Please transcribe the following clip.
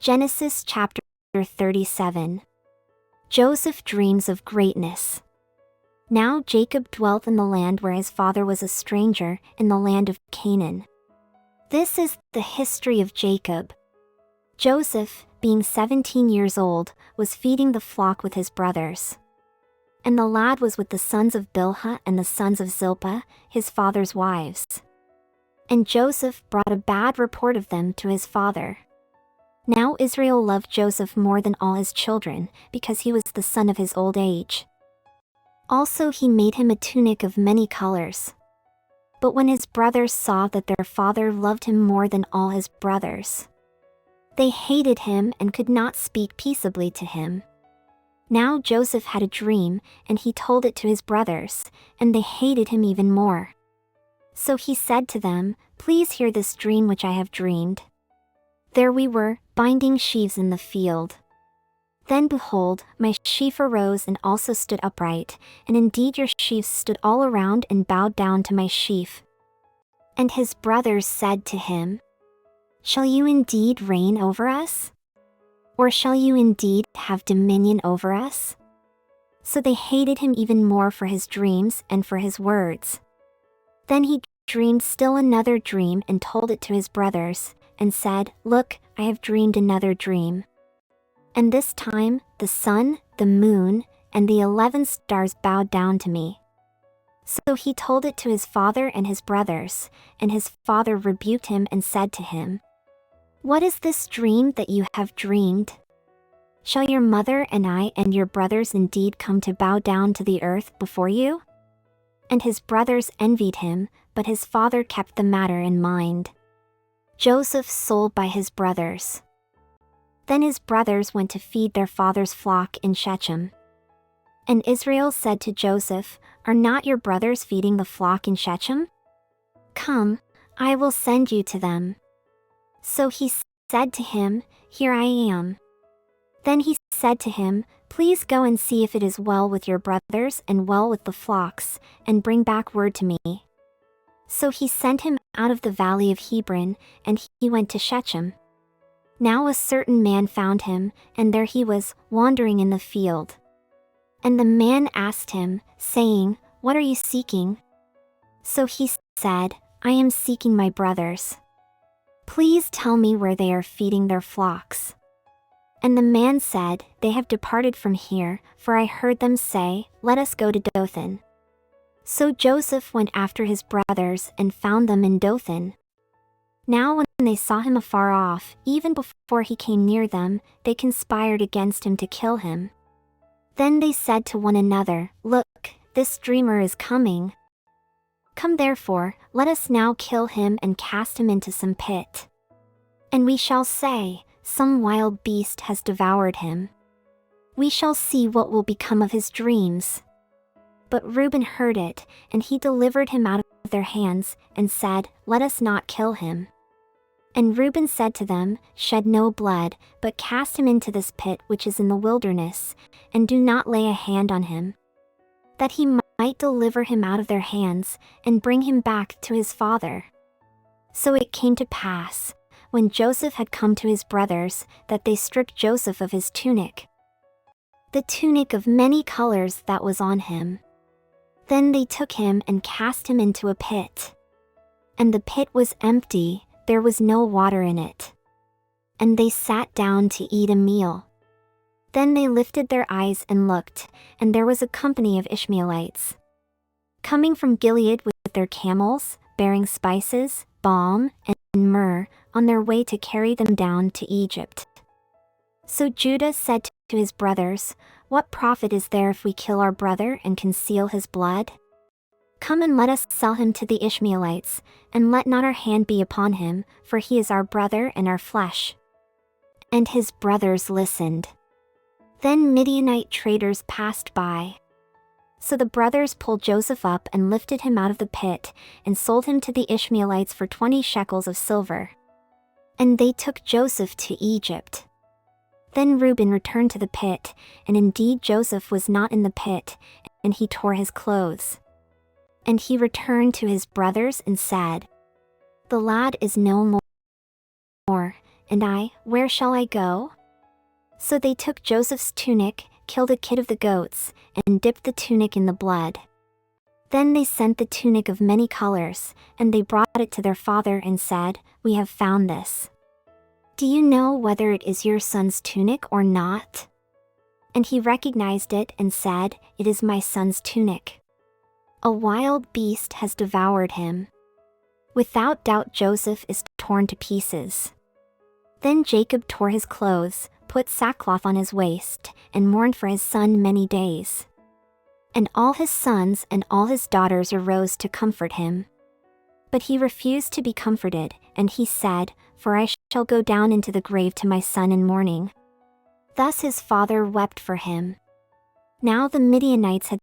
Genesis chapter 37. Joseph dreams of greatness. Now Jacob dwelt in the land where his father was a stranger, in the land of Canaan. This is the history of Jacob. Joseph, being 17 years old, was feeding the flock with his brothers. And the lad was with the sons of Bilhah and the sons of Zilpah, his father's wives. And Joseph brought a bad report of them to his father. Now Israel loved Joseph more than all his children, because he was the son of his old age. Also he made him a tunic of many colors. But when his brothers saw that their father loved him more than all his brothers, they hated him and could not speak peaceably to him. Now Joseph had a dream, and he told it to his brothers, and they hated him even more. So he said to them, "Please hear this dream which I have dreamed. There we were, binding sheaves in the field. Then behold, my sheaf arose and also stood upright, and indeed your sheaves stood all around and bowed down to my sheaf." And his brothers said to him, "Shall you indeed reign over us? Or shall you indeed have dominion over us?" So they hated him even more for his dreams and for his words. Then he dreamed still another dream and told it to his brothers, and said, "Look, I have dreamed another dream. And this time, the sun, the moon, and the 11 stars bowed down to me." So he told it to his father and his brothers, and his father rebuked him and said to him, "What is this dream that you have dreamed? Shall your mother and I and your brothers indeed come to bow down to the earth before you?" And his brothers envied him, but his father kept the matter in mind. Joseph sold by his brothers. Then his brothers went to feed their father's flock in Shechem. And Israel said to Joseph, "Are not your brothers feeding the flock in Shechem? Come, I will send you to them." So he said to him, "Here I am." Then he said to him, "Please go and see if it is well with your brothers and well with the flocks, and bring back word to me." So he sent him out of the valley of Hebron, and he went to Shechem. Now a certain man found him, and there he was, wandering in the field. And the man asked him, saying, "What are you seeking?" So he said, "I am seeking my brothers. Please tell me where they are feeding their flocks." And the man said, "They have departed from here, for I heard them say, 'Let us go to Dothan.'" So Joseph went after his brothers and found them in Dothan. Now when they saw him afar off, even before he came near them, they conspired against him to kill him. Then they said to one another, "Look, this dreamer is coming. Come therefore, let us now kill him and cast him into some pit. And we shall say, 'Some wild beast has devoured him.' We shall see what will become of his dreams." But Reuben heard it, and he delivered him out of their hands, and said, "Let us not kill him." And Reuben said to them, "Shed no blood, but cast him into this pit which is in the wilderness, and do not lay a hand on him, that he might deliver him out of their hands, and bring him back to his father." So it came to pass, when Joseph had come to his brothers, that they stripped Joseph of his tunic, the tunic of many colors that was on him. Then they took him and cast him into a pit. And the pit was empty, there was no water in it. And they sat down to eat a meal. Then they lifted their eyes and looked, and there was a company of Ishmaelites coming from Gilead with their camels, bearing spices, balm, and myrrh, on their way to carry them down to Egypt. So Judah said to his brothers, "What profit is there if we kill our brother and conceal his blood? Come and let us sell him to the Ishmaelites, and let not our hand be upon him, for he is our brother and our flesh." And his brothers listened. Then Midianite traders passed by. So the brothers pulled Joseph up and lifted him out of the pit, and sold him to the Ishmaelites for 20 shekels of silver. And they took Joseph to Egypt. Then Reuben returned to the pit, and indeed Joseph was not in the pit, and he tore his clothes. And he returned to his brothers and said, "The lad is no more, "And I, where shall I go?" So they took Joseph's tunic, killed a kid of the goats, and dipped the tunic in the blood. Then they sent the tunic of many colors, and they brought it to their father and said, "We have found this. Do you know whether it is your son's tunic or not?" And he recognized it and said, "It is my son's tunic. A wild beast has devoured him." Without doubt Joseph is torn to pieces. Then Jacob tore his clothes, put sackcloth on his waist, and mourned for his son many days. And all his sons and all his daughters arose to comfort him. But he refused to be comforted, and he said, "For I shall go down into the grave to my son in mourning." Thus his father wept for him. Now the Midianites had